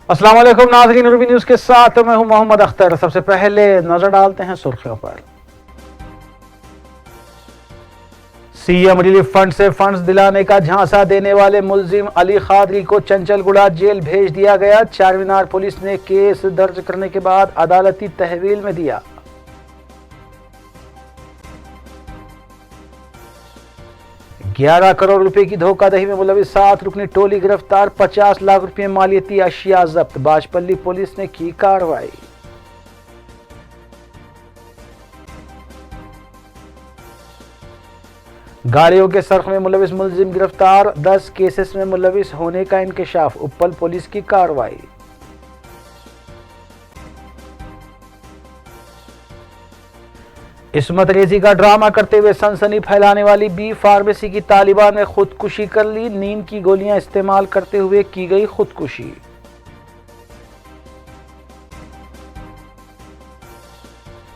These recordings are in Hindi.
अस्सलाम वालेकुम नाज़रीन, रूबी न्यूज़ के साथ मैं हूं मोहम्मद अख्तर। सबसे पहले नजर डालते हैं सुर्खियों पर। सीएम रिलीफ फंड से फंड्स दिलाने का झांसा देने वाले मुलजिम अली कादरी को चंचलगुड़ा जेल भेज दिया गया। चारमीनार पुलिस ने केस दर्ज करने के बाद अदालती तहवील में दिया। ग्यारह करोड़ रुपए की धोखाधड़ी में मुलविस 7 रुकनी टोली गिरफ्तार। 50 लाख रुपए मालियती अशिया जब्त। बाजपल्ली पुलिस ने की कार्रवाई। गाड़ियों के सर्फ में मुलविस मुलजिम गिरफ्तार। 10 केसेस में मुलविस होने का इंकशाफ। उप्पल पुलिस की कार्रवाई। इस्मत रेजी का ड्रामा करते हुए सनसनी फैलाने वाली बी फार्मेसी की तालिबान ने खुदकुशी कर ली। नींद की गोलियां इस्तेमाल करते हुए की गई खुदकुशी।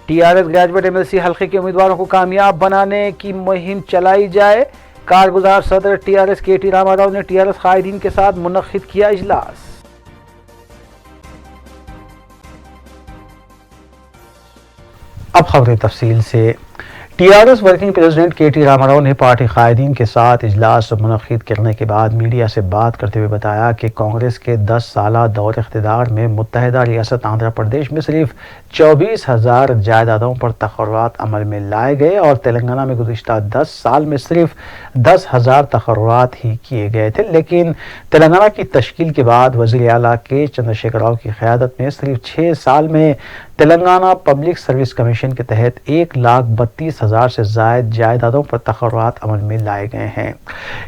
टीआरएस ग्रेजुएट एमएलसी हल्के के उम्मीदवारों को कामयाब बनाने की मुहिम चलाई जाए। कारगुजार सदर टीआरएस केटी रामाराव ने टीआरएस कायदीन के साथ मुनक्किद किया इजलास। अब खबरें तफसील से। टीआरएस वर्किंग प्रेसिडेंट केटी रामाराव ने पार्टी कायदीन के साथ इजलास मुनक्किद करने के बाद मीडिया से बात करते हुए बताया कि कांग्रेस के 10 साला दौर इख्तिदार में मुत्तहिदा रियासत आंध्र प्रदेश में सिर्फ 24,000 जायदादों पर तकर्रुरात अमल में लाए गए और तेलंगाना में गुज़िश्ता 10 साल में सिर्फ 10,000 तकर्रुरात ही किए गए थे। लेकिन तेलंगाना की तश्कील के बाद वज़ीर आला के चंद्रशेखर राव की क़यादत में सिर्फ 6 साल में तेलंगाना पब्लिक सर्विस कमीशन के तहत 1,32,000 से ज़ायद जायदादों पर तकर्रुरात अमल में लाए गए हैं।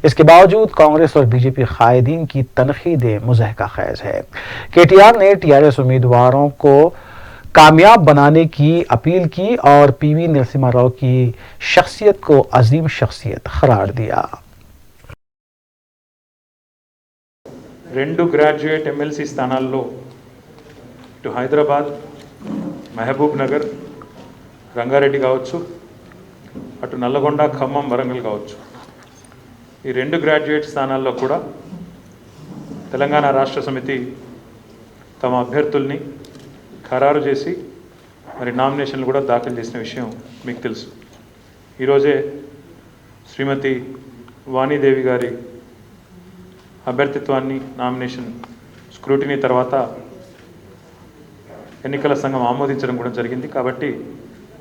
इसके बावजूद कांग्रेस और बीजेपी कायदीन की तनकीदें मुज़हका खैज़ है। केटीआर ने टीआरएस उम्मीदवारों को कामयाब बनाने की अपील की और पीवी नरसिम्हा राव की शख्सियत को अजीम शख्सियत करार दिया। 2 గ్రాడ్యుయేట్ ఎమ్మెల్సీ స్థానాల్లో ఇటు హైదరాబాద్, మహబూబ్ నగర్, రంగారెడ్డి కావచ్చు, అటు నల్లగొండ, ఖమ్మం, వరంగల్ కావచ్చు, ఈ 2 గ్రాడ్యుయేట్ స్థానాల్లో కూడా తెలంగాణ రాష్ట్ర సమితి తమ అభ్యర్థుల్ని ఖరారు చేసి మరి నామినేషన్లు కూడా దాఖలు చేసిన విషయం మీకు తెలుసు. ఈరోజే శ్రీమతి వాణీదేవి గారి అభ్యర్థిత్వాన్ని నామినేషన్ స్క్రూటినీ తర్వాత ఎన్నికల సంఘం ఆమోదించడం కూడా జరిగింది. కాబట్టి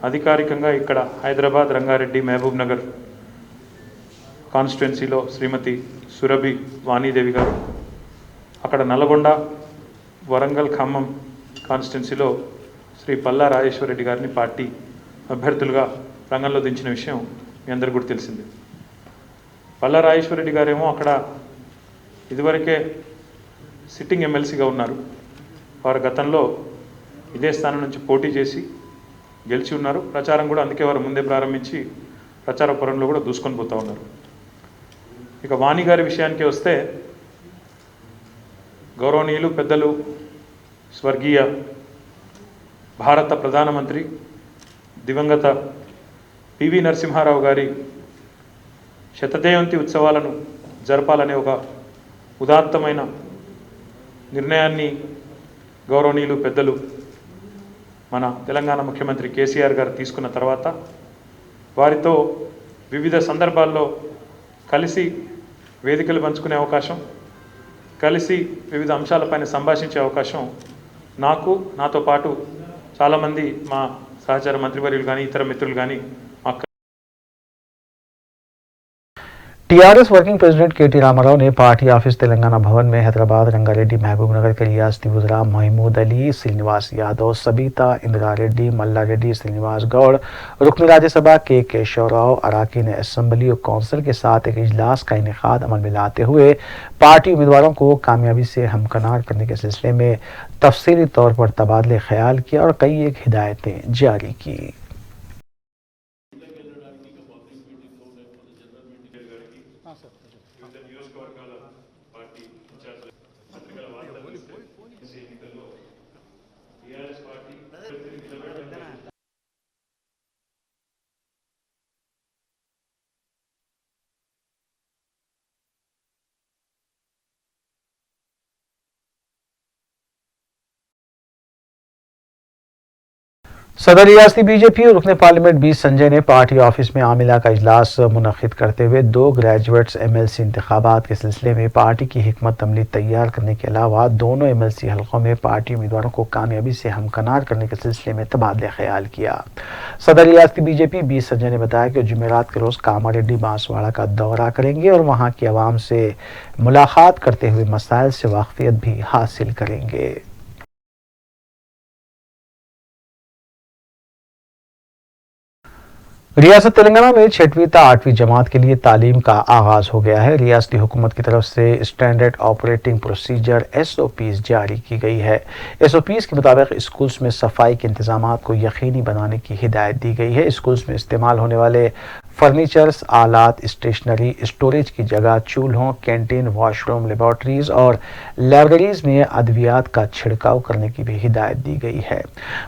అధికారికంగా ఇక్కడ హైదరాబాద్, రంగారెడ్డి, మహబూబ్ నగర్ కాన్స్టిట్యున్సీలో శ్రీమతి సురభి వాణీదేవి గారు, అక్కడ నల్గొండ, వరంగల్, ఖమ్మం కాన్స్టిట్యున్సీలో శ్రీ పల్లా రాజేశ్వరరెడ్డి గారిని పార్టీ అభ్యర్థులుగా రంగంలో దించిన విషయం మీ అందరికీ కూడా తెలిసిందే. పల్లా రాజేశ్వరరెడ్డి గారేమో అక్కడ ఇదివరకే సిట్టింగ్ ఎమ్మెల్సీగా ఉన్నారు. వారు గతంలో ఇదే స్థానం నుంచి పోటీ చేసి గెలిచి ఉన్నారు. ప్రచారం కూడా అందుకే వారు ముందే ప్రారంభించి ప్రచార పరంలో కూడా దూసుకొని పోతూ ఉన్నారు. ఇక వాణి గారి విషయానికి వస్తే, గౌరవనీయులు పెద్దలు స్వర్గీయ భారత ప్రధానమంత్రి దివంగత పివి నరసింహారావు గారి శతజయంతి ఉత్సవాలను జరపాలనే ఒక ఉదాత్తమైన నిర్ణయాన్ని గౌరవనీయులు పెద్దలు మన తెలంగాణ ముఖ్యమంత్రి కేసీఆర్ గారు తీసుకున్న తర్వాత వారితో వివిధ సందర్భాల్లో కలిసి వేదికలు పంచుకునే అవకాశం, కలిసి వివిధ అంశాలపైన సంభాషించే అవకాశం నాకు, నాతో పాటు చాలామంది మా సహచర మంత్రివర్యులు కానీ ఇతర మిత్రులు కానీ మాకు. टीआरएस वर्किंग प्रेसिडेंट केटी रामाराव ने पार्टी ऑफिस तेलंगाना भवन में हैदराबाद, रंगारेड्डी, महबूब नगर के रियासती वज़रा महमूद अली, श्रीनिवास यादव, सबीता इंदिरा रेड्डी, मल्ला रेड्डी, श्रीनिवास गौड़, रुकन राज्यसभा के केशव राव, अराकीन असेंबली और कौंसिल के साथ एक इजलास का इनेकाद अमल में लाते हुए पार्टी उम्मीदवारों को कामयाबी से हमकनार करने के सिलसिले में तफसीली तौर पर तबादले ख्याल किया और कई एक हिदायतें जारी की। सदर रियासती बीजेपी और रुकने पार्लियामेंट बी संजय ने पार्टी ऑफिस में आमिला का इजलास मुनक्किद करते हुए 2 ग्रेजुएट्स एमएलसी इंतखाबात के सिलसिले में पार्टी की हिकमत अमली तैयार करने के अलावा दोनों एमएलसी हलकों में पार्टी उम्मीदवारों को कामयाबी से हमकनार करने के सिलसिले में तबादला ख्याल किया। सदर रियासती बीजेपी बी संजय ने बताया कि जुमेरात के रोज कामारेड्डी बांसवाड़ा का दौरा करेंगे और वहां की आवाम से मुलाकात करते हुए मसाइल से वाकफियत भी हासिल करेंगे। रियासत तेलंगाना में 6वीं से 8वीं जमात के लिए तालीम का आगाज हो गया है। रियासती हुकूमत की तरफ से स्टैंडर्ड ऑपरेटिंग प्रोसीजर SOPs जारी की गई है। SOPs के मुताबिक स्कूल्स में सफाई के इंतजाम को यकीनी बनाने की हिदायत दी गई है। स्कूल्स में इस्तेमाल होने वाले फर्नीचर्स, आलात, स्टेशनरी, स्टोरेज की जगह चूल्हों, कैंटीन, वॉशरूम, लेबॉर्ट्रीज और लाइब्रेरीज में अद्वियात का छिड़काव करने की भी हिदायत दी गई है।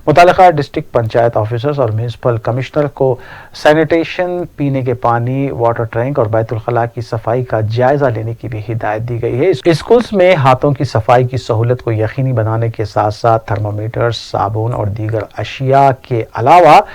मुतालिका डिस्ट्रिक्ट पंचायत ऑफिसर्स और म्यूनिसिपल कमिश्नर को सैनिटेशन, पीने के पानी, वाटर टैंक और बैतुल खला की सफाई का जायजा लेने की भी हिदायत दी गई है। स्कूल्स में हाथों की सफाई की सहूलत को यकीनी बनाने के साथ साथ थर्मामीटर, साबुन और दीगर अशिया के अलावा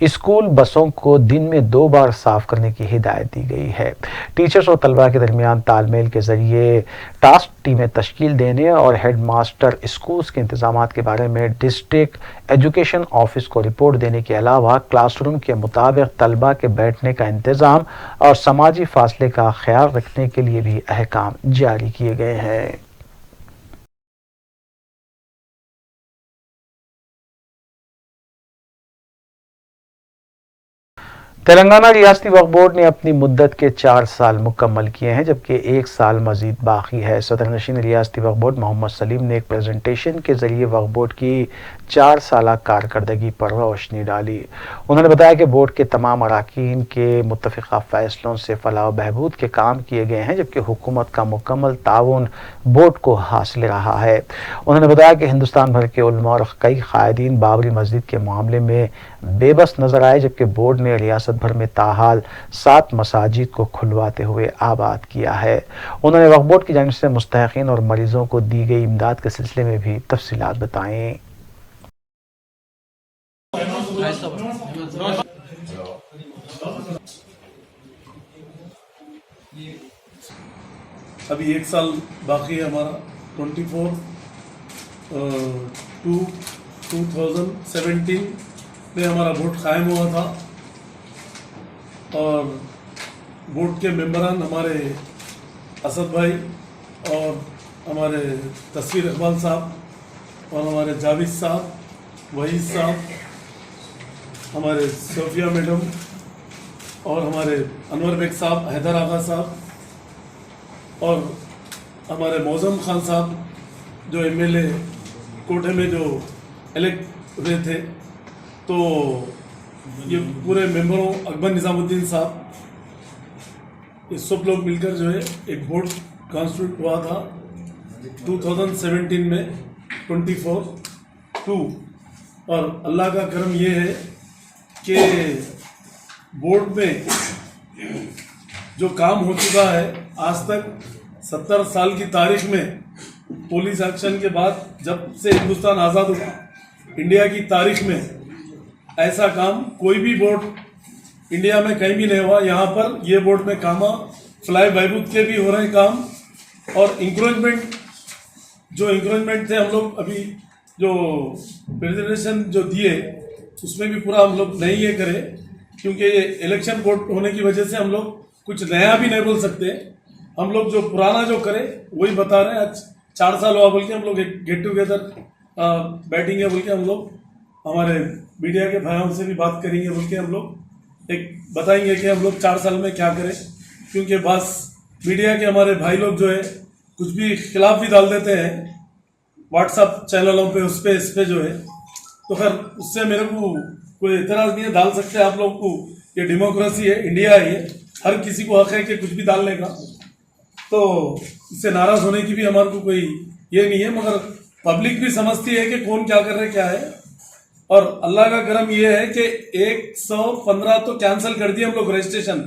स्कूल बसों को दिन में 2 बार साफ करने की हिदायत दी गई है। टीचर्स और तलबा के दरमियान तालमेल के जरिए टास्क टीमें तश्कील देने और हेड मास्टर स्कूल्स के इंतजाम के बारे में डिस्ट्रिक्ट एजुकेशन ऑफिस को रिपोर्ट देने के अलावा क्लासरूम के मुताबिक तलबा के बैठने का इंतजाम और समाजी फासले का ख्याल रखने के लिए भी अहकाम जारी किए गए हैं। तेलंगाना रियासती वक्फ बोर्ड ने अपनी मुद्दत के 4 साल मुकम्मल किए हैं, जबकि 1 साल मजीद बाकी है। सदर नशीन रियासती वक्फ बोर्ड मोहम्मद सलीम ने एक प्रेजेंटेशन के जरिए वक्फ बोर्ड की 4 साल कारकर्दगी पर रोशनी डाली। उन्होंने बताया कि बोर्ड के तमाम अराकीन के मुत्तफ़िक़ा फैसलों से फलाह व बहबूद के काम किए गए हैं, जबकि हुकूमत का मुकम्मल ताउन बोर्ड को हासिल रहा है। उन्होंने बताया कि हिंदुस्तान भर के उलमा और कई कायदीन बाबरी मस्जिद के मामले में बेबस नजर आए, जबकि बोर्ड ने रियासत भर में ताहाल 7 मसाजिद को खुलवाते हुए आबाद किया है। उन्होंने वक्फ बोर्ड की जानिब से मुस्तहिकीन और मरीजों को दी गई इमदाद के सिलसिले में भी तफसीलात बताएं। अभी 1 साल बाकी है हमारा। 24/2/2017 में हमारा बोर्ड कायम हुआ था और बोर्ड के मेंबरान हमारे असद भाई और हमारे तस्वीर इकबाल साहब और हमारे जावेद साहब, वहीद साहब, हमारे सोफिया मैडम और हमारे अनवर बेग साहब, हैदर आगा साहब और हमारे मौजम खान साहब जो MLA कोठे में जो इलेक्ट हुए थे। तो ये पूरे मेंबरों, अकबर निज़ामुद्दीन साहब, ये सब लोग मिलकर जो है एक बोर्ड कॉन्स्टिट्यूट हुआ था 2017 में 24/2। और अल्लाह का करम ये है कि बोर्ड में जो काम हो चुका है आज तक 70 साल की तारीख में, पुलिस एक्शन के बाद जब से हिंदुस्तान आज़ाद हुआ, इंडिया की तारीख में ऐसा काम कोई भी बोर्ड इंडिया में कहीं भी नहीं हुआ। यहाँ पर ये बोर्ड में काम, फ्लाई बहबूद के भी हो रहे काम और इंक्रोचमेंट थे हम लोग अभी जो प्रेजेंटेशन जो दिए उसमें भी पूरा हम लोग नहीं ये करें, क्योंकि ये इलेक्शन कोड होने की वजह से हम लोग कुछ नया भी नहीं बोल सकते। हम लोग जो पुराना जो करें वही बता रहे हैं। आज 4 साल हुआ बोल के हम लोग एक गेट टुगेदर बैठेंगे बोल के हम लोग हमारे मीडिया के भाइयों से भी बात करेंगे बोल के हम लोग एक बताएंगे कि हम लोग 4 साल में क्या करें, क्योंकि बस मीडिया के हमारे भाई लोग जो है कुछ भी खिलाफ भी डाल देते हैं व्हाट्सएप चैनलों पे, उस पे इस पे जो है। तो खैर उससे मेरे को कोई एतराज़ नहीं है, डाल सकते हैं आप लोग को, ये डेमोक्रेसी है, इंडिया है, ये हर किसी को हक है कि कुछ भी डालने का। तो इससे नाराज़ होने की भी हमारे को कोई ये नहीं है, मगर पब्लिक भी समझती है कि कौन क्या कर रहे क्या है। और अल्लाह का करम ये है कि 115 तो कैंसिल कर दिए हम लोग रजिस्ट्रेशन।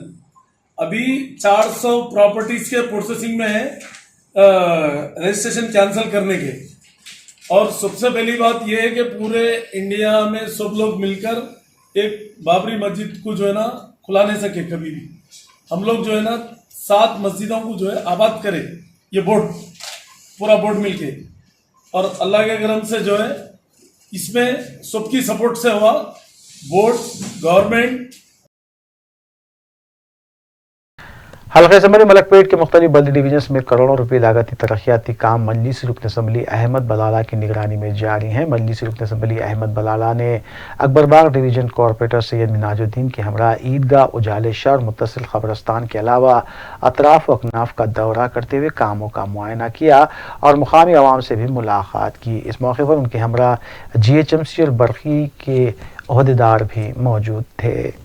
अभी 400 प्रॉपर्टीज के प्रोसेसिंग में है रजिस्ट्रेशन कैंसिल करने के। और सबसे पहली बात यह है कि पूरे इंडिया में सब लोग मिलकर एक बाबरी मस्जिद को जो है ना खुला नहीं सके कभी भी। हम लोग जो है ना 7 मस्जिदों को जो है आबाद करें, ये बोर्ड पूरा बोर्ड मिलके, और अल्लाह के करम से जो है इसमें सबकी सपोर्ट से हुआ, बोर्ड, गवर्नमेंट। हल्के असम्बली मलकपेट के मुख्तलिफ बल्दी डिवीजन्स में करोड़ों रुपए लागती तरक्याती काम मजलिसी रुकन असम्बली अहमद बलाला की निगरानी में जारी हैं। मजलिसी रुकन असम्बली अहमद बलाला ने अकबरबाग डिवीजन कॉरपोरेटर सैयद मिनाजुद्दीन के हमरा ईदगाह, उजाले शहर, मुत्तसिल खबरस्तान के अलावा अतराफ व अकनाफ का दौरा करते हुए कामों का मुआयना किया और मुकामी अवाम से भी मुलाकात की। इस मौके पर उनके हमरा GHMC और बरकी के ओहदेदार भी मौजूद थे।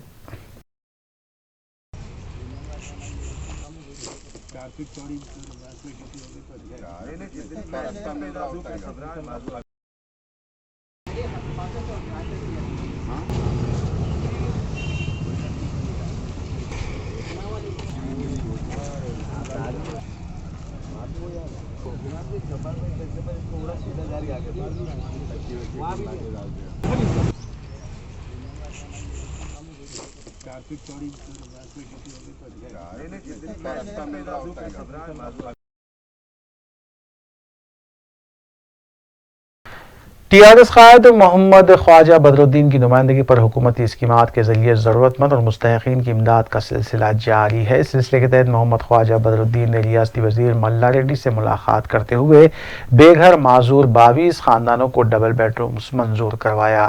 TRS कायद मोहम्मद ख्वाजा बदरुद्दीन की नुमाइंदगी पर हुकूमती स्कीमात के जरिए ज़रूरतमंद और मुस्तहिकीन की इमदाद का सिलसिला जारी है। इस सिलसिले के तहत मोहम्मद ख्वाजा बदरुद्दीन ने रियासती वजीर मल्ला रेड्डी से मुलाकात करते हुए बेघर माजूर 22 खानदानों को डबल बेडरूम्स मंजूर करवाया।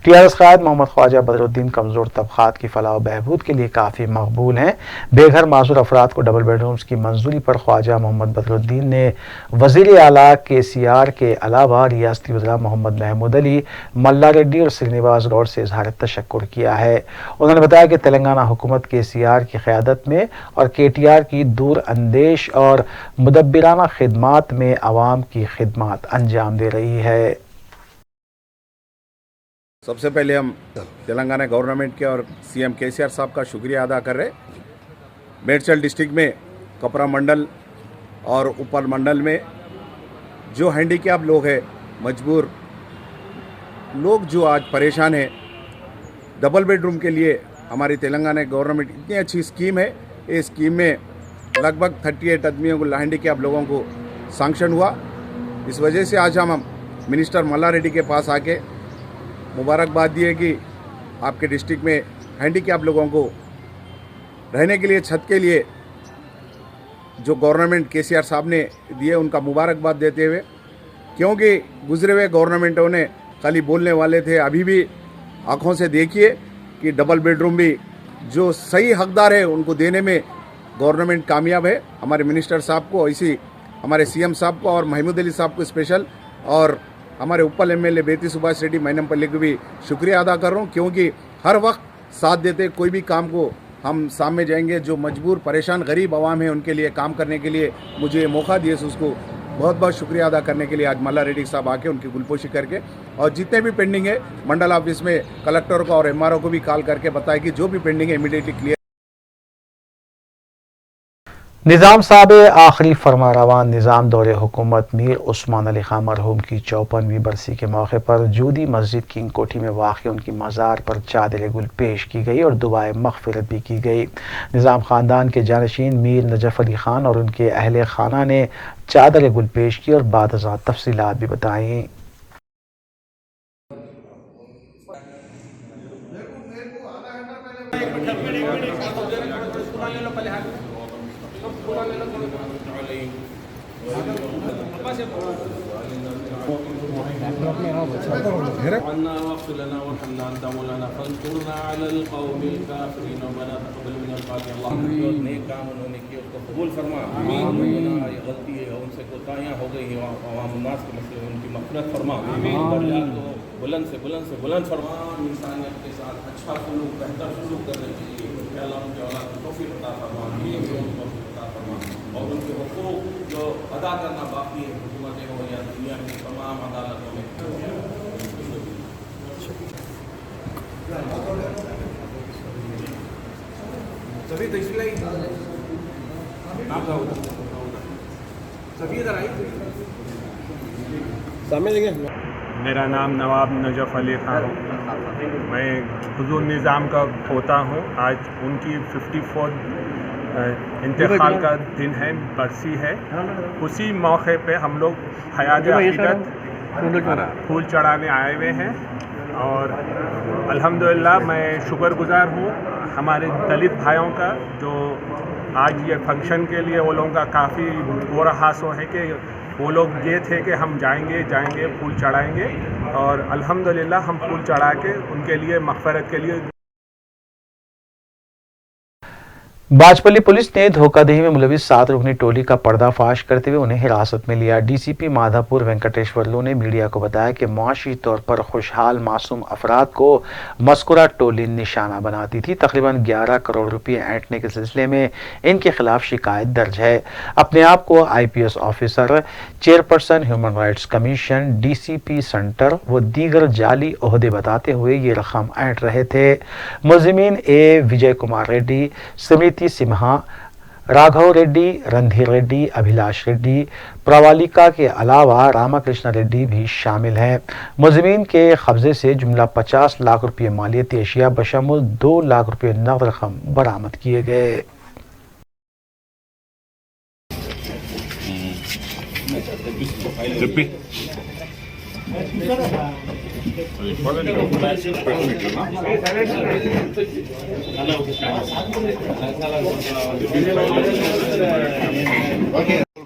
TRS कायद मोहम्मद ख्वाजा बदरुद्दीन कमजोर तबकात की फलाह बहबूद के लिए काफ़ी मकबूल हैं। बेघर माजूर अफराद को डबल बेडरूम्स की मंजूरी पर ख्वाजा मोहम्मद बदरुद्दीन ने वज़ीर आला KCR के अलावा रियासती वज़रा मोहम्मद महमूद अली, मल्ला रेड्डी और श्रीनिवास गौड़ से इजहार तशक्कुर किया है। उन्होंने बताया कि तेलंगाना हुकूमत KCR की क़यादत में और KTR की दूर अंदेश और मुदब्बिराना खिदमात में आवाम की खिदमत अंजाम दे रही है। सबसे पहले हम तेलंगाना गवर्नमेंट के और CM KCR साहब का शुक्रिया अदा कर रहे। मेडचल डिस्ट्रिक्ट में कपरा मंडल और ऊपर मंडल में जो हैंडीकैप लोग हैं, मजबूर लोग जो आज परेशान हैं, डबल बेडरूम के लिए हमारी तेलंगाना गवर्नमेंट इतनी अच्छी स्कीम है। इस स्कीम में लगभग 38 आदमियों को हैंडीकैप लोगों को सैंक्शन हुआ। इस वजह से आज हम मिनिस्टर मल्ला रेड्डी के पास आके मुबारकबाद दिए कि आपके डिस्ट्रिक्ट में हैंडीकैप लोगों को रहने के लिए छत के लिए जो गवर्नमेंट KCR साहब ने दिए उनका मुबारकबाद देते हुए, क्योंकि गुजरे हुए गवर्नमेंटों ने खाली बोलने वाले थे, अभी भी आंखों से देखिए कि डबल बेडरूम भी जो सही हकदार है उनको देने में गवर्नमेंट कामयाब है। हमारे मिनिस्टर साहब को, इसी हमारे CM साहब को और महमूद अली साहब को स्पेशल, और हमारे उपल MLA बेती सुभाष रेड्डी मैनमपल्ली को भी शुक्रिया अदा कर रहा हूँ, क्योंकि हर वक्त साथ देते, कोई भी काम को हम सामने जाएंगे। जो मजबूर परेशान गरीब आवाम है उनके लिए काम करने के लिए मुझे ये मौका दिए, उसको बहुत बहुत शुक्रिया अदा करने के लिए आज मल्ला रेड्डी साहब आके उनकी गुलपोशी करके, और जितने भी पेंडिंग है मंडल ऑफिस में कलेक्टर को और MRO को भी कॉल करके बताया कि जो भी पेंडिंग है इमीडिएटली क्लियर। निज़ाम साहब आखिरी फरमारवान निज़ाम दौरे हुकूमत मीर उस्मान अली खां मरहूम की 54वीं बरसी के मौके पर जूदी मस्जिद किंग कोठी में वाक़ उनकी मज़ार पर चादर गुल पेश की गई और दुआए मग़फ़िरत भी की गई। निज़ाम ख़ानदान के जानशीन मीर नजफ़ अली खान और उनके अहले खाना ने चादर गुल पेश की और बाद तफसीलात भी बताईं। नेक काम उन्होंने किए उसको कबूल फरमा। ये गलती है उनसे कोताहियाँ हो गई हैं, अवाम उन्नास के मसले उनकी मग़फ़िरत फरमा। दर्जात को बुलंद से बुलंद फरमा। इंसानियत के साथ अच्छा सलूक, बेहतर सलूक करने के लिए अल्लाह उनके औलाद को तौफ़ीक़ अता फरमा और उनके हुकूक़ जो अदा करना बाकी है हुकूमतें हो या दुनिया की तमाम अदालतों में। सभी तस्वीरें सभी इधर आई। मेरा नाम नवाब नजफ़ अली खान है। मैं हुजूर निज़ाम का पोता हूँ। आज उनकी 54 इंतकाल का दिन है, बरसी है। उसी मौके पे हम लोग हयात अक़ीदत फूल चढ़ाने आए हुए हैं और अल्हम्दुलिल्लाह मैं शुक्रगुज़ार हूँ हमारे दलित भाइयों का, जो आज ये फंक्शन के लिए वो लोगों का काफ़ी बुरा हासो है कि वो लोग ये थे कि हम जाएंगे फूल चढ़ाएंगे और अल्हम्दुलिल्लाह हम फूल चढ़ा के उनके लिए मग़फ़िरत के लिए। बाजपल्ली पुलिस ने धोखाधड़ी में मुलविस 7 रुकनी टोली का पर्दाफाश करते हुए उन्हें हिरासत में लिया। डीसीपी माधापुर वेंकटेश्वरलू ने मीडिया को बताया कि मुआशी तौर पर खुशहाल मासूम अफराद को मस्कुरा टोली निशाना बनाती थी। तकरीबन 11 करोड़ रुपये ऐंठने के सिलसिले में इनके खिलाफ शिकायत दर्ज है। अपने आप को IPS officer, chairperson human rights commission, DCP centre व दीगर जाली ओहदे बताते हुए ये रकम ऐंठ रहे थे। मुलजिमीन A विजय कुमार रेड्डी, स्मृति सिम्हा, राघव रेड्डी, रणधीर रेड्डी, अभिलाष रेड्डी, प्रवालिका के अलावा रामाकृष्ण रेड्डी भी शामिल हैं। मुलजिमीन के कब्जे से जुमला 50 लाख रुपये मालियती अशिया बशमुल 2 लाख रुपये नकद रकम बरामद किए गए।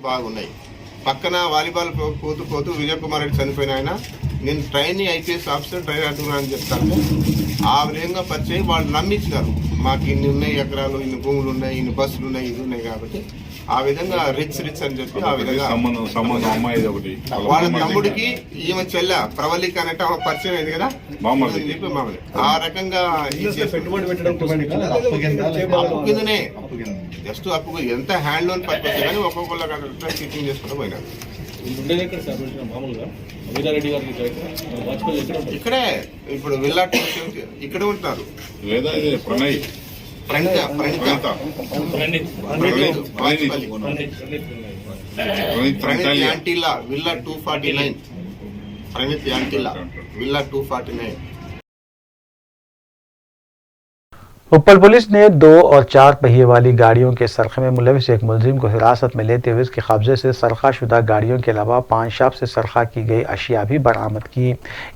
బాగున్నాయి. పక్కన వాలీబాల్ పోతూ విజయ్ కుమార్ రెడ్డి చనిపోయిన ఆయన నేను ట్రైనింగ్ IPS ఆఫీసర్ ట్రైన్ అవుతున్నా అని చెప్తాను. ఆ విధంగా పరిచయం వాళ్ళు నమ్మించినారు. మాకు ఇన్ని ఉన్నాయి ఎకరాలు, ఇన్ని భూములు ఉన్నాయి, ఇన్ని బస్సులు ఉన్నాయి, ఇది ఉన్నాయి కాబట్టి ఆ విధంగా రిచ్ అని చెప్పి ఆ విధంగా వాళ్ళ తమ్ముడికి ఈమె చెల్ల ప్రవళిక అంటే ఆమె పరిచయం అయింది కదా చెప్పి మామూలు ఆ రకంగా అప్పు కిందనే జస్ట్ అప్పు ఎంత హ్యాండ్ లోన్ పర్పస్ కానీ ఒక్కొక్కళ్ళ చీటింగ్ చేసుకుంటూ పోయినారు. ఇక్కడే ఇప్పుడు విల్లా ఇక్కడే ఉంటున్నారు. ప్రణీత్ యాంటిలా విల్లా 249. प्रणीत यांटिला विला 249। उपल पुलिस ने 2 और 4 पहिए वाली गाड़ियों के सरखे में मुलविस एक मुलजिम को हिरासत में लेते हुए इसके कब्जे से सरखाशुदा गाड़ियों के अलावा 5 शॉप से सरखा की गई अशिया भी बरामद की।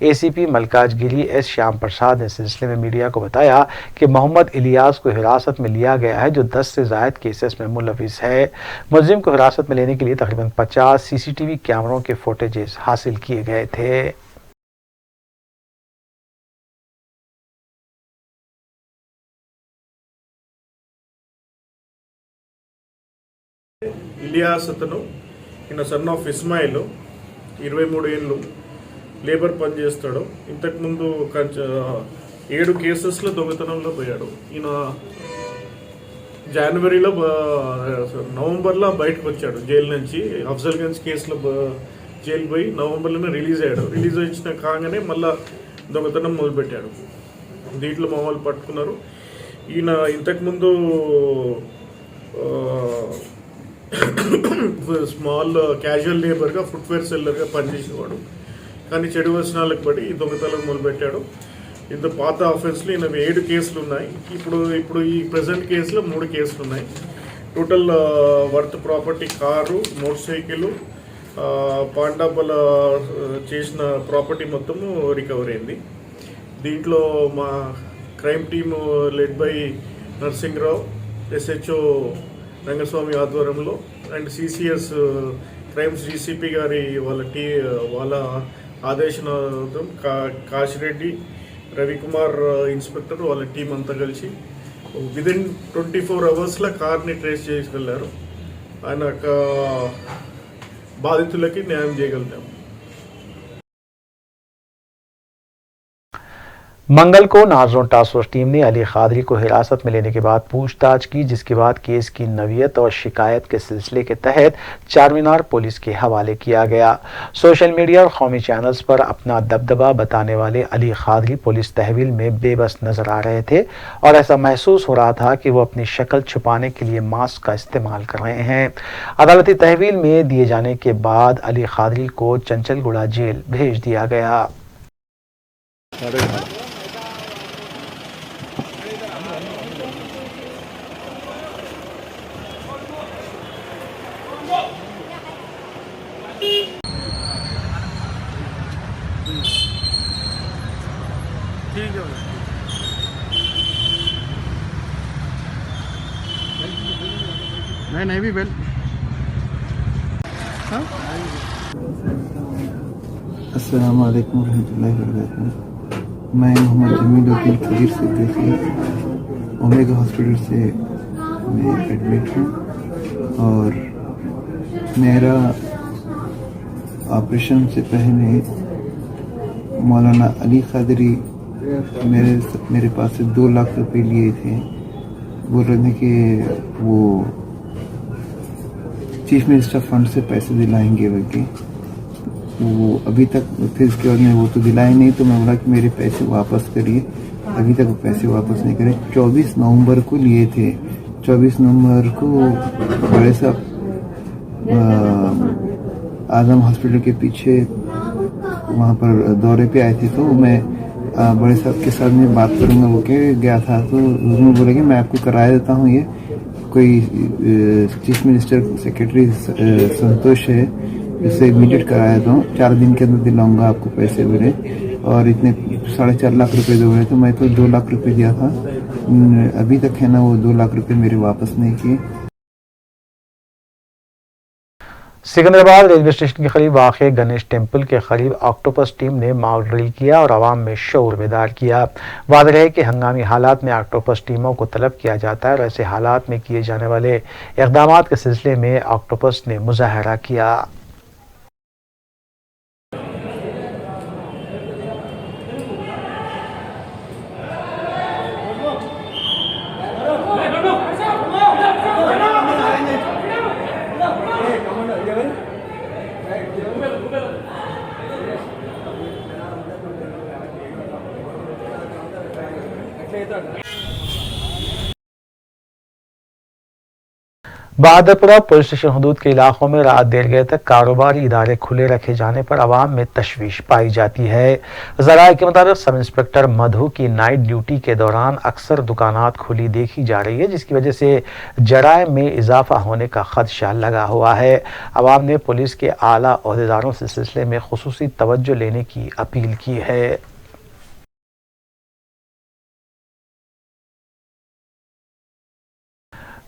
ACP मलकाजगिरी S श्याम प्रसाद ने इस सिलसिले में मीडिया को बताया कि मोहम्मद इलियास को हिरासत में लिया गया है, जो 10 से ज़ायद केसेस में मुलविस है। मुलजिम को हिरासत में लेने के लिए तकरीबन 50 CCTV कैमरों के फुटेजेस हासिल किए गए थे। ఇలియాస్ అతను ఈయన సన్ ఆఫ్ ఇస్మాయిల్, 23 ఏళ్ళు, లేబర్ పని చేస్తాడు. ఇంతకుముందు 7 కేసెస్లో దొంగతనంలో పోయాడు. ఈయన జనవరిలో నవంబర్లో బయటకు వచ్చాడు జైలు నుంచి. అఫ్జల్గంజ్ కేసులో జైలు పోయి నవంబర్లోనే రిలీజ్ అయ్యాడు. రిలీజ్ వచ్చిన కాగానే మళ్ళీ దొంగతనం మొదలుపెట్టాడు. దీంట్లో మా వాళ్ళు పట్టుకున్నారు. ఈయన ఇంతకుముందు స్మాల్ క్యాజువల్ లేబర్గా, ఫుట్వేర్ సెల్లర్గా పనిచేసేవాడు. కానీ చెడు వ్యసనాలకు పడి ఈ దొంగతనం మొదలుపెట్టాడు. ఇంత పాత ఆఫెన్స్లో ఈయన 7 కేసులు ఉన్నాయి. ఇప్పుడు ఈ ప్రజెంట్ కేసులో 3 కేసులు ఉన్నాయి. Total worth property car, motorcycle, పాండాబల చేసిన ప్రాపర్టీ మొత్తము రికవర్ అయింది. దీంట్లో మా crime team led by Narsingrao, SHO Rangaswamy ఆధ్వర్యంలో అండ్ CCS క్రైమ్స్ DCP గారి వాళ్ళ ఆదేశనార్థం కాశిరెడ్డి, రవికుమార్ ఇన్స్పెక్టర్ వాళ్ళ టీం అంతా కలిసి విదిన్ 24 అవర్స్లో కార్ని ట్రేస్ చేయగలిగారు. ఆయన బాధితులకి న్యాయం చేయగలిగాం. मंगल को नाज़रों टास्क फोर्स टीम ने अली खादरी को हिरासत में लेने के बाद पूछताछ की, जिसके बाद केस की नवीयत और शिकायत के सिलसिले के तहत चारमीनार पुलिस के हवाले किया गया। सोशल मीडिया और कौमी चैनल्स पर अपना दबदबा बताने वाले अली खादरी पुलिस तहवील में बेबस नजर आ रहे थे और ऐसा महसूस हो रहा था कि वो अपनी शक्ल छुपाने के लिए मास्क का इस्तेमाल कर रहे हैं। अदालती तहवील में दिए जाने के बाद अली खादरी को चंचलगुड़ा जेल भेज दिया गया। नहीं भी वेल। अस्सलाम वालेकुम रहमतुल्लाहि व बरकातहू। मैं मोहम्मद जमील वकील खदीर सिद्दीकी ओमेगा हॉस्पिटल से मैं एडमिट हूँ और मेरा ऑपरेशन से पहले मौलाना अली खादरी मेरे पास से 2 लाख रुपए लिए थे। बोल रहे थे कि वो चीफ मिनिस्टर फंड से पैसे दिलाएंगे वगैरह। वो अभी तक फिर इसके बाद में वो तो दिलाए नहीं, तो मैं बोला कि मेरे पैसे वापस करिए। अभी तक वो पैसे वापस नहीं करे। 24 नवंबर को लिए थे। 24 नवंबर को बड़े साहब आजम हॉस्पिटल के पीछे वहाँ पर दौरे पे आए थे, तो मैं बड़े साहब के साथ में बात करूँगा वो के गया था। तो उन्होंने बोला कि मैं आपको कराया देता हूँ, ये कोई चीफ मिनिस्टर सेक्रेटरी संतोष है, इससे इमीडिएट कराया देता हूँ, 4 दिन के अंदर दिलाऊंगा आपको पैसे मेरे। और इतने 4.5 लाख रुपए दे रहे, तो मैं तो 2 लाख रुपए दिया था। अभी तक है ना वो 2 लाख रुपए मेरे वापस नहीं किए। सिकंदराबाद रेलवे स्टेशन के करीब वाक़ गणेश टेम्पल के करीब ऑक्टोपस टीम ने मॉक ड्रिल किया और आवाम में शऊर बेदार किया। वाज़ेह है कि हंगामी हालात में ऑक्टोपस टीमों को तलब किया जाता है और ऐसे हालात में किए जाने वाले इक़दाम के सिलसिले में ऑक्टोपस ने मुज़ाहरा किया। बहादुरपुरा पुलिस स्टेशन हदूद के इलाकों में रात देर गए तक कारोबारी इदारे खुले रखे जाने पर आवाम में तशवीश पाई जाती है। ज़राए के मुताबिक सब इंस्पेक्टर मधु की नाइट ड्यूटी के दौरान अक्सर दुकानात खुली देखी जा रही है, जिसकी वजह से जराइम में इजाफा होने का खदशा लगा हुआ है। आवाम ने पुलिस के आला ओहदेदारों से सिलसिले में खुसूसी तवज्जो लेने की अपील की है।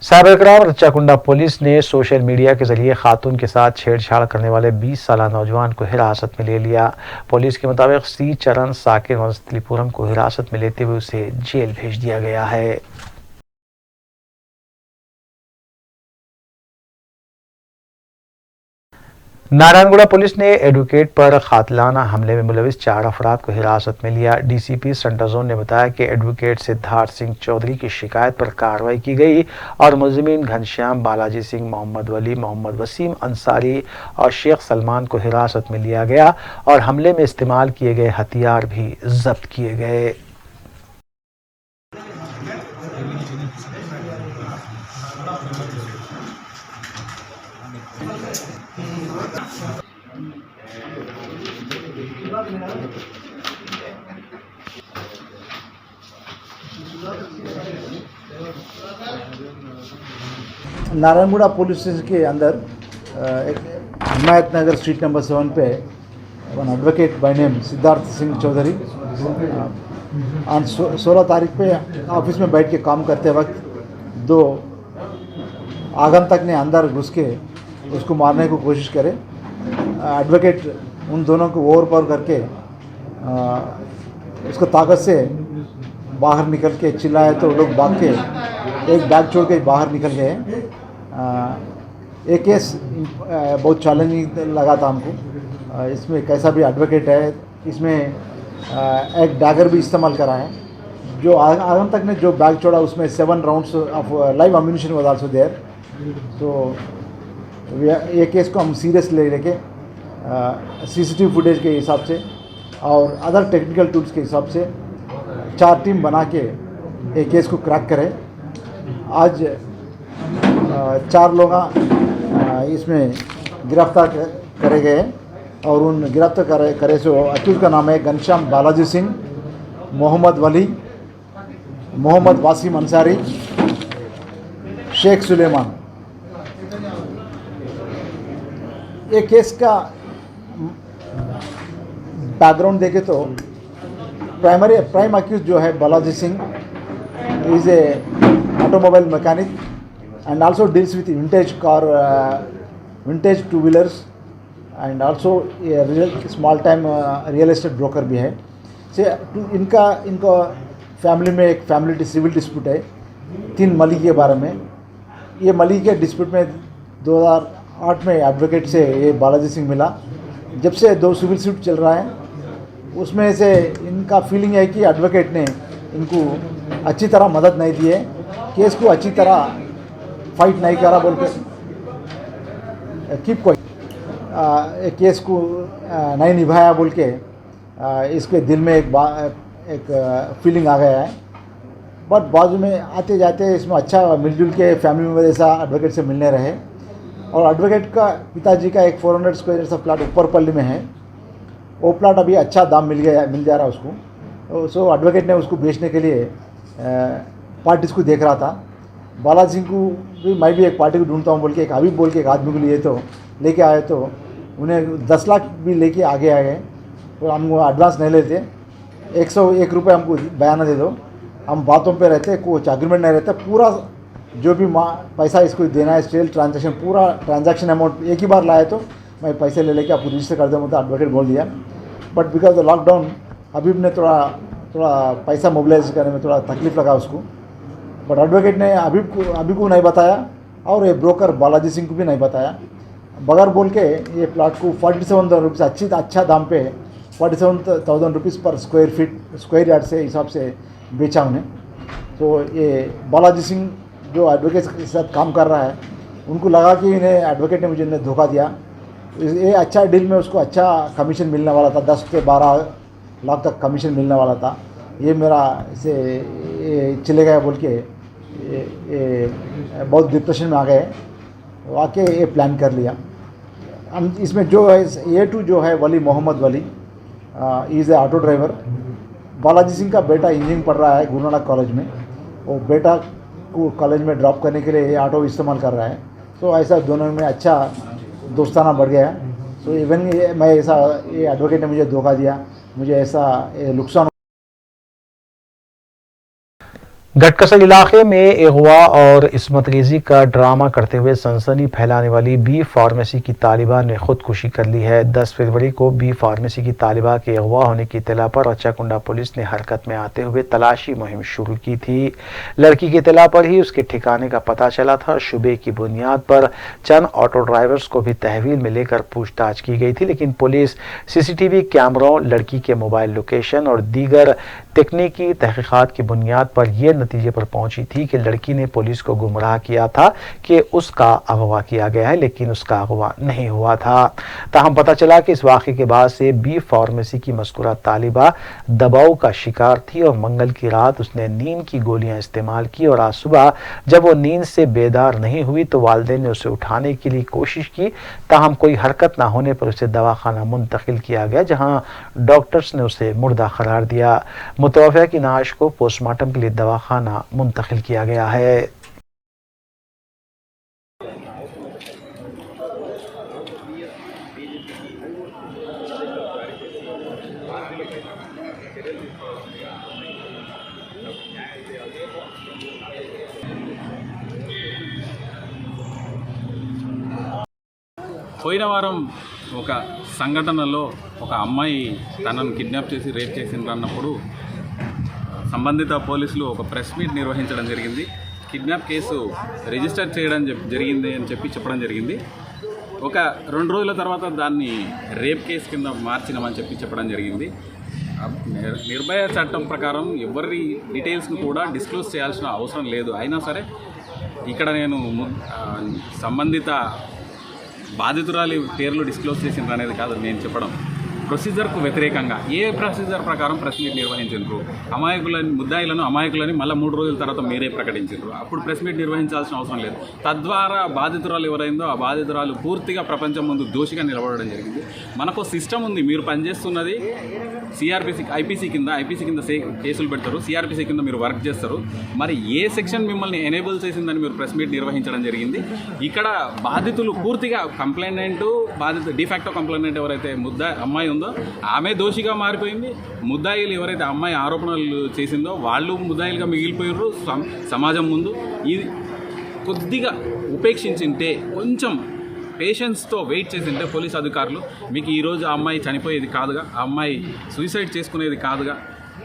साइबर क्राइम रच्चाकुंडा पुलिस ने सोशल मीडिया के जरिए खातून के साथ छेड़छाड़ करने वाले 20 साला नौजवान को हिरासत में ले लिया। पुलिस के मुताबिक सी चरण साकिर वंशतीपुरम को हिरासत में लेते हुए उसे जेल भेज दिया गया है। नारायणगुड़ा पुलिस ने एडवोकेट पर कातिलाना हमले में मुलविस 4 अफराद को हिरासत में लिया। डीसीपी सेंट्रल जोन ने बताया कि एडवोकेट सिद्धार्थ सिंह चौधरी की शिकायत पर कार्रवाई की गई और मुलजिमीन घनश्याम, बालाजी सिंह, मोहम्मद वली, मोहम्मद वसीम अंसारी और शेख सलमान को हिरासत में लिया गया और हमले में इस्तेमाल किए गए हथियार भी जब्त किए गए। नारायणगुड़ा पुलिस स्टेशन के अंदर एक हिमायत नगर स्ट्रीट नंबर 7 पे one advocate by name Siddharth Singh Chaudhary on 16 तारीख पे ऑफिस में बैठ के काम करते वक्त 2 आगंतुक ने अंदर घुस के उसको मारने को कोशिश करे। एडवोकेट उन दोनों को ओवरपावर करके उसको ताकत से बाहर निकल के चिल्लाए तो लोग भाग के एक बैग छोड़ के बाहर निकल गए। एक केस बहुत चैलेंजिंग लगा था हमको। इसमें कैसा भी एडवोकेट है, इसमें एक डैगर भी इस्तेमाल करा है। जो आगंतक ने जो बैग छोड़ा उसमें 7 rounds of live ammunition was also there. तो ये केस को हम सीरियस लेके सीसीटीवी फुटेज के हिसाब से और अदर टेक्निकल टूल्स के हिसाब से 4 टीम बना के एक केस को क्रैक करें। आज 4 लोग इसमें गिरफ्तार करे गए और उन गिरफ्तार करे से अक्यूज का नाम है घनश्याम बालाजी सिंह, मोहम्मद वली, मोहम्मद वासिम अंसारी, शेख सुलेमान। ये केस का बैकग्राउंड देखे तो प्राइम अक्यूज जो है Balaji Singh is a automobile mechanic and also deals with vintage car, vintage two-wheelers and also a small time real estate broker भी है। से इनका फैमिली में एक फैमिली सिविल डिस्प्यूट है 3 मली के बारे में। ये मली के डिस्प्यूट में 2008 में एडवोकेट से ये बालाजी सिंह मिला। जब से 2 सिविल सूट चल रहा है उसमें से इनका फीलिंग है कि एडवोकेट ने इनको अच्छी तरह मदद नहीं दी है, केस को अच्छी तरह फाइट नहीं करा बोल के कीप कोई केस को नहीं निभाया बोल के इसके दिल में एक फीलिंग आ गया है। बट बाजू में आते जाते इसमें अच्छा मिलजुल के फैमिली मेंबर ऐसा एडवोकेट से मिलने रहे और एडवोकेट का पिताजी का एक 400 स्क्वायर यार्ड्स प्लाट ऊपरपल्ली में है। वो प्लाट अभी अच्छा दाम मिल जा रहा उसको। सो एडवोकेट ने उसको बेचने के लिए पार्टीज को देख रहा था। बालाजी सिंह को भी मैं भी एक पार्टी को ढूंढता हूँ बोल के एक हबीब बोल के एक आदमी को लिए तो लेके आए तो उन्हें 10 लाख भी लेके आगे आ गए। तो हम एडवांस नहीं लेते, 101 रुपये हमको बयाना दे दो, हम बातों पे रहते, कुछ एग्रीमेंट नहीं रहता। पूरा जो भी पैसा इसको देना है स्टेल ट्रांजैक्शन पूरा ट्रांजैक्शन अमाउंट एक ही बार लाए तो मैं पैसे ले लेके आपको रजिस्टर कर दूँगा। तो एडवोकेट बोल दिया। बट बिकॉज द लॉकडाउन हबीब ने थोड़ा पैसा मोबिलाइज करने में थोड़ा तकलीफ लगा उसको। बट एडवोकेट ने अभी को नहीं बताया और ये ब्रोकर बालाजी सिंह को भी नहीं बताया। बगैर बोल के ये प्लाट को 47,000 रुपीज़ अच्छा दाम पे 47,000 रुपीज़ पर स्क्वायर यार्ड से हिसाब से बेचा उन्हें। तो ये बालाजी सिंह जो एडवोकेट के साथ काम कर रहा है उनको लगा कि इन्हें एडवोकेट ने मुझे धोखा दिया। ये अच्छा डील में उसको अच्छा कमीशन मिलने वाला था, 10 से 12 लाख तक कमीशन मिलने वाला था। ये मेरा इसे चले गया बोल के ये बहुत डिप्रेशन में आ गए। आके ये प्लान कर लिया। हम इसमें जो है A2 जो है Wali Mohammed Wali is a auto driver. Balaji Singh का बेटा इंजीनियरिंग पढ़ रहा है गुरु नानक कॉलेज में। वो बेटा को कॉलेज में ड्रॉप करने के लिए ये ऑटो इस्तेमाल कर रहा है। तो ऐसा दोनों में अच्छा दोस्ताना बढ़ गया। तो इवन मैं ऐसा ये एडवोकेट ने मुझे धोखा दिया, मुझे ऐसा नुकसान। गटकसल इलाके में अगवा और इस्मत रेजी का ड्रामा करते हुए सनसनी फैलाने वाली बी फार्मेसी की तालिबा ने खुदकुशी कर ली है। 10 फरवरी को बी फार्मेसी की तालिबा के अगवा होने की इत्तला पर रच्चाकुंडा पुलिस ने हरकत में आते हुए तलाशी मुहिम शुरू की थी। लड़की की इत्तला पर ही उसके ठिकाने का पता चला था। शुबे की बुनियाद पर चंद ऑटो ड्राइवर्स को भी तहवील में लेकर पूछताछ की गई थी, लेकिन पुलिस सीसीटीवी कैमरों, लड़की के मोबाइल लोकेशन और दीगर तकनीकी तहकीकात की बुनियाद पर यह नतीजे पर पहुंची थी कि लड़की ने पुलिस को गुमराह किया था कि उसका अगवा किया गया है, लेकिन उसका अगवा नहीं हुआ था। ताहम पता चला कि इस वाक़े के बाद से बी फार्मेसी की मज़कूरा तालिबा दबाव का शिकार थी और मंगल की रात उसने नींद की गोलियां इस्तेमाल की और आज सुबह जब वो नींद से बेदार नहीं हुई तो वालिदैन ने उसे उठाने के लिए कोशिश की। ताहम कोई हरकत ना होने पर उसे दवाखाना मुंतकिल किया गया, जहां डॉक्टर्स ने उसे मुर्दा करार दिया। मुतवफ़्फ़ा की नाश को पोस्टमार्टम के लिए दवाखाना मुंतकिल किया गया है। పోయిన వారం ఒక సంఘటనలో ఒక అమ్మాయి తనను కిడ్నాప్ చేసి రేప్ చేసింది అన్నప్పుడు సంబంధిత పోలీసులు ఒక ప్రెస్ మీట్ నిర్వహించడం జరిగింది. కిడ్నాప్ కేసు రిజిస్టర్ చేయడం జరిగింది అని చెప్పడం జరిగింది. ఒక 2 రోజుల తర్వాత దాన్ని రేప్ కేసు కింద మార్చినామని చెప్పడం జరిగింది. నిర్భయ చట్టం ప్రకారం ఎవరి డీటెయిల్స్ను కూడా డిస్క్లోజ్ చేయాల్సిన అవసరం లేదు. అయినా సరే ఇక్కడ నేను సంబంధిత బాధితురాలి పేర్లు డిస్క్లోజ్ చేసిండ్రు అనేది కాదు నేను చెప్పడం. ప్రొసీజర్కు వ్యతిరేకంగా ఏ ప్రొసీజర్ ప్రకారం ప్రెస్ మీట్ నిర్వహించారు? ముద్దాయిలను అమాయకులని మళ్ళీ 3 రోజుల తర్వాత మీరే ప్రకటించారు. అప్పుడు ప్రెస్ మీట్ నిర్వహించాల్సిన అవసరం లేదు. తద్వారా బాధితురాలు ఎవరైందో ఆ బాధితురాలు పూర్తిగా ప్రపంచం ముందు దోషిగా నిలబడడం జరిగింది. మనకు సిస్టమ్ ఉంది. మీరు పనిచేస్తున్నది ఐపీసీ కింద కేసులు పెడతారు. సిఆర్పిసి కింద మీరు వర్క్ చేస్తారు. మరి ఏ సెక్షన్ మిమ్మల్ని ఎనేబుల్ చేసిందని మీరు ప్రెస్ మీట్ నిర్వహించడం జరిగింది? ఇక్కడ బాధితులు పూర్తిగా డిఫాక్టో కంప్లైనెంట్ ఎవరైతే అమ్మాయి ఉందో ఆమె దోషిగా మారిపోయింది. ముద్దాయిలు ఎవరైతే అమ్మాయి ఆరోపణలు చేసిందో వాళ్ళు ముద్దాయిలుగా మిగిలిపోయారు సమాజం ముందు. ఇది కొద్దిగా ఉపేక్షించింటే, కొంచెం పేషెన్స్తో వెయిట్ చేసింటే పోలీస్ అధికారులు మీకు ఈరోజు ఆ అమ్మాయి చనిపోయేది కాదుగా, ఆ అమ్మాయి సూసైడ్ చేసుకునేది కాదుగా,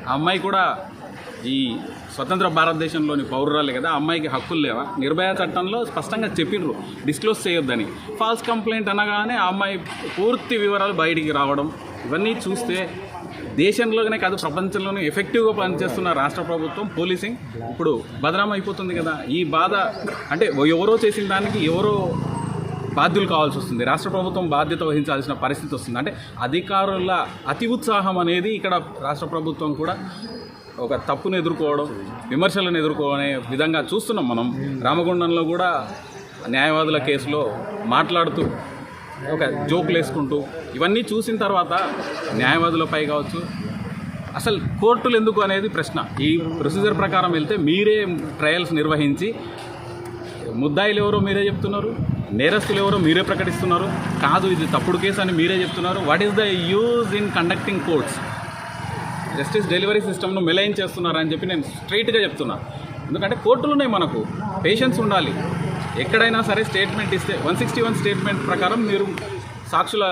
ఆ అమ్మాయి కూడా ఈ స్వతంత్ర భారతదేశంలోని పౌరురాలే కదా, అమ్మాయికి హక్కులు లేవా? నిర్భయ చట్టంలో స్పష్టంగా చెప్పిండ్రు డిస్క్లోజ్ చేయొద్దని. ఫాల్స్ కంప్లైంట్ అనగానే ఆ అమ్మాయి పూర్తి వివరాలు బయటికి రావడం, ఇవన్నీ చూస్తే దేశంలోనే కాదు ప్రపంచంలోనే ఎఫెక్టివ్గా పనిచేస్తున్న రాష్ట్ర ప్రభుత్వం పోలీసింగ్ ఇప్పుడు బదనాం అయిపోతుంది కదా. ఈ బాధ అంటే ఎవరో చేసిన దానికి ఎవరో బాధ్యులు కావాల్సి వస్తుంది. రాష్ట్ర ప్రభుత్వం బాధ్యత వహించాల్సిన పరిస్థితి వస్తుంది. అంటే అధికారుల అతి ఉత్సాహం అనేది ఇక్కడ రాష్ట్ర ప్రభుత్వం కూడా ఒక తప్పును ఎదుర్కోవడం, విమర్శలను ఎదుర్కోనే విధంగా చూస్తున్నాం మనం. రామగుండంలో కూడా న్యాయవాదుల కేసులో మాట్లాడుతూ ఒక జోకులు వేసుకుంటూ ఇవన్నీ చూసిన తర్వాత న్యాయవాదులపై కావచ్చు, అసలు కోర్టులు ఎందుకు అనేది ప్రశ్న. ఈ ప్రొసీజర్ ప్రకారం వెళ్తే మీరే ట్రయల్స్ నిర్వహించి ముద్దాయిలు ఎవరో మీరే చెప్తున్నారు, నేరస్తులు ఎవరో మీరే ప్రకటిస్తున్నారు, కాదు ఇది తప్పుడు కేసు అని మీరే చెప్తున్నారు. What is the use in conducting courts? Justice delivery సిస్టమ్ను మెలైన్ చేస్తున్నారని చెప్పి నేను స్ట్రైట్గా చెప్తున్నా. ఎందుకంటే కోర్టులు ఉన్నాయి, మనకు పేషెన్స్ ఉండాలి. ఎక్కడైనా సరే స్టేట్మెంట్ ఇస్తే 161 స్టేట్మెంట్ ప్రకారం మీరు సాక్షుల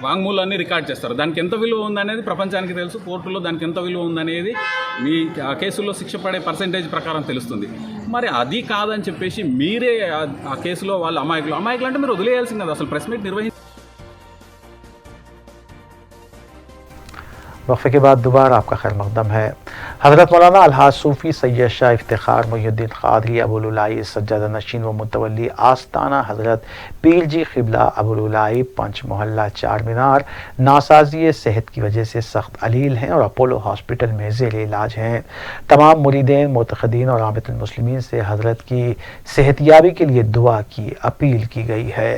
వాంగ్మూలాన్ని రికార్డ్ చేస్తారు. దానికి ఎంత విలువ ఉందనేది ప్రపంచానికి తెలుసు. కోర్టులో దానికి ఎంత విలువ ఉందనేది మీ ఆ కేసుల్లో శిక్ష పడే పర్సెంటేజ్ ప్రకారం తెలుస్తుంది. మరి అది కాదని చెప్పేసి మీరే ఆ కేసులో వాళ్ళు అమాయకులు అంటే మీరు వదిలేయాల్సింది కదా. అసలు ప్రెస్ మీట్ वक्फे के बाद दोबारा आपका खैर मकदम है। हज़रत मौलाना अलहाज सूफ़ी सैयद शाह इफ्तिखार मुहियुद्दीन क़ादरी अबुलुलाई सज्जादा नशीन व मुतवल्ली आस्ताना हज़रत पीर जी क़िबला अबुलुलाई पंच मोहल्ला चार मीनार नासाजी सेहत की वजह से सख्त अलील हैं और अपोलो हॉस्पिटल में ज़ेर इलाज हैं। तमाम मुरीदीन मुतक़दीन और आबिदुल मुस्लिमीन से हज़रत की सेहतियाबी के लिए दुआ की अपील की गई है।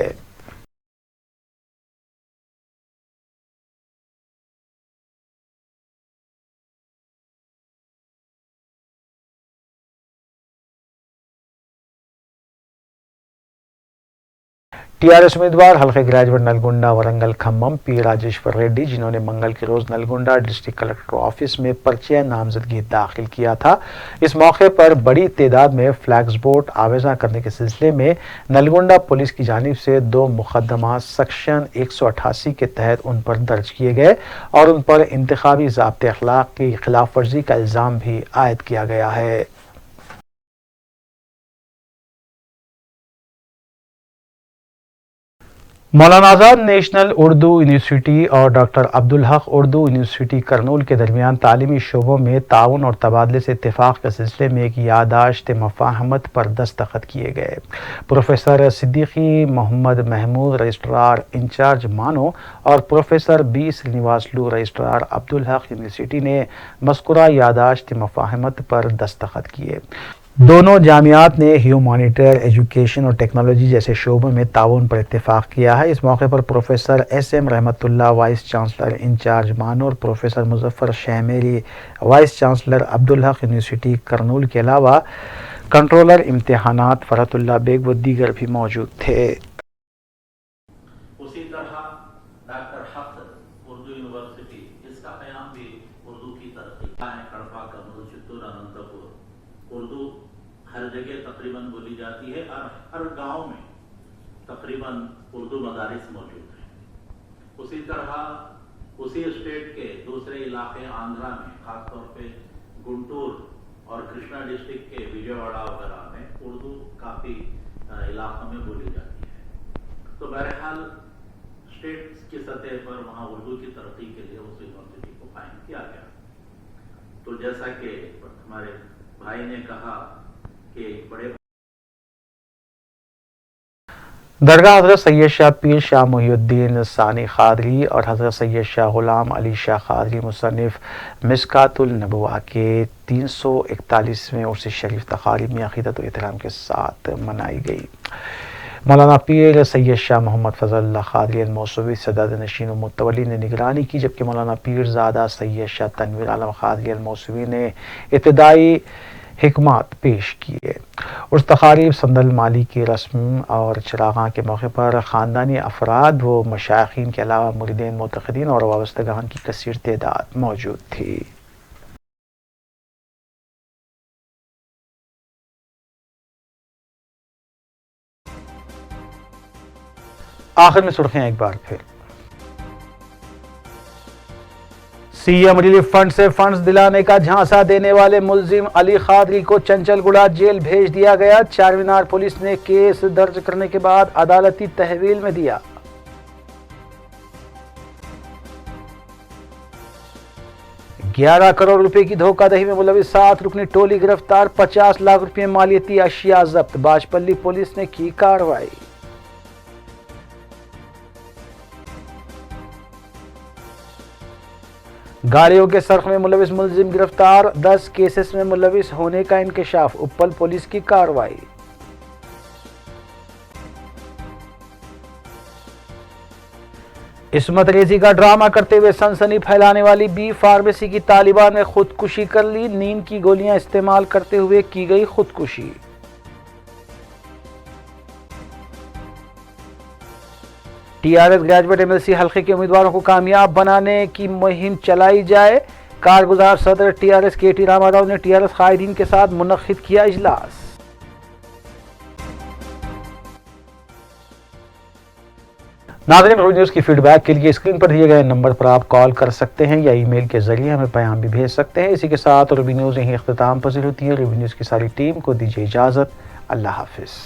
टीआरएस उम्मीदवार हल्के ग्रेजुएट नलगुंडा वरंगल खम्मम पी राजेश्वर रेड्डी, जिन्होंने मंगल के रोज नलगुंडा डिस्ट्रिक्ट कलेक्टर ऑफिस में पर्चे नामजदगी दाखिल किया था, इस मौके पर बड़ी तादाद में फ्लैक्स बोर्ड आवेजा करने के सिलसिले में नलगुंडा पुलिस की जानिब से 2 मुकदमा सेक्शन 188 के तहत उन पर दर्ज किए गए और उन पर इंतखाबी ज़ाब्ते अखलाक की खिलाफ वर्जी का इल्ज़ाम भी आयद किया गया है। मौलाना आज़ाद नेशनल उर्दू यूनिवर्सिटी और डॉक्टर अब्दुल हक उर्दू यूनिवर्सिटी करनूल के दरमियान तालीमी शोबों में ताउन और तबादले से इत्तेफाक के सिलसिले में एक यादाश्त मफाहमत पर दस्तखत किए गए। Professor Siddiqui Mohammad Mahmood registrar incharge मानो और professor B Srinivasulu registrar Abdul Haq university ने मज़कूरा यादाश्त मफाहमत पर दस्तखत किए। दोनों जामियात ने ह्यूमैनिटेरियन, एजुकेशन और टेक्नोलॉजी जैसे शोबों में ताउन पर इत्तेफाक किया है। इस मौके पर professor SM. Rahmatullah vice chancellor incharge मानो और professor Muzaffar Shahmeri vice chancellor Abdul Haq university Kurnool के अलावा कंट्रोलर इम्तिहानात फरहतुल्लाह बेग व दीगर भी मौजूद थे। उसी तरह डॉक्टर हक उर्दू यूनिवर्सिटी, इसका क़याम भी उर्दू की तरक्की है। कड़पा, कन्नौज, चित्तूर, अनंतपुर उर्दू हर जगह तकरीबन बोली जाती है और हर गांव में तकरीबन उर्दू मदारिस मौजूद हैं। उसी तरह उसी स्टेट के दूसरे इलाके आंध्रा में, खासतौर पे गुंटूर और कृष्णा डिस्ट्रिक्ट के विजयवाड़ा वगैरह में उर्दू काफ़ी इलाकों में बोली जाती है। तो बहरहाल स्टेट की सतह पर वहाँ उर्दू की तरक्की के लिए उस यूनिवर्सिटी को कायम किया गया। तो जैसा कि हमारे भाई ने कहा कि बड़े दरगाह हज़रत सैयद शाह पीर शाह मुहिउद्दीन सानी क़ादरी और हज़रत सैयद शाह ग़ुलाम अली शाह क़ादरी मुसन्निफ़ मिस्कातुल नबुवा के 341वें उर्स शरीफ तक़ारीब में अक़ीदत व एहतराम के साथ मनाई गई। मौलाना पीर सैयद शाह मोहम्मद फ़ज़ल क़ादरी अल-मौसूवी सदर नशीन व मुतवल्ली ने निगरानी की, जबकि मौलाना पीरज़ादा सैयद शाह तनवीर आलम क़ादरी अल-मौसूवी ने इब्तिदाई हिकमात पेश किए। उस तक़ारीब संदल माली की रस्म और चरागाह के मौके पर ख़ानदानी अफराद व मशाइखीन के अलावा मुरीदीन, मुतक़िदीन और वाबस्तगान की कसीर तादाद मौजूद थी। आखिर में सुर्खियां एक बार फिर। सीएम रिलीफ फंड से फंड्स दिलाने का झांसा देने वाले मुलजिम अली क़ादरी को चंचलगुड़ा जेल भेज दिया गया। चारमीनार पुलिस ने केस दर्ज करने के बाद अदालती तहवील में दिया। $11 करोड़ की धोखाधड़ी में मुलविस 7 रुकनी टोली गिरफ्तार, 50 लाख रुपए मालियती अशिया जब्त। बाजपल्ली पुलिस ने की कार्रवाई। गाड़ियों के सर्ख में मुलविस मुलजिम गिरफ्तार, 10 केसेस में मुलविस होने का इंकशाफ। उप्पल पुलिस की कार्रवाई। इस्मत रेजी का ड्रामा करते हुए सनसनी फैलाने वाली बी फार्मेसी की तालिबा ने खुदकुशी कर ली। नींद की गोलियां इस्तेमाल करते हुए की गई खुदकुशी। टीआरएस ग्रेजुएट एमएलसी हल्के के उम्मीदवारों को कामयाब बनाने की मुहिम चलाई जाए। कारगुजार सदर टीआरएस केटी रामाराव ने टीआरएस कायदीन के साथ मुनक्किद किया इजलास। नाज़रीन, रोज न्यूज़ की फीडबैक के लिए स्क्रीन पर दिए गए नंबर पर आप कॉल कर सकते हैं या ईमेल के जरिए हमें पैगाम भी भेज सकते हैं। इसी के साथ रूबी न्यूज़ यहीं इख्तिताम पसीर होती है। रूबी न्यूज़ की सारी टीम को दीजिए इजाज़त। अल्लाह हाफिज़।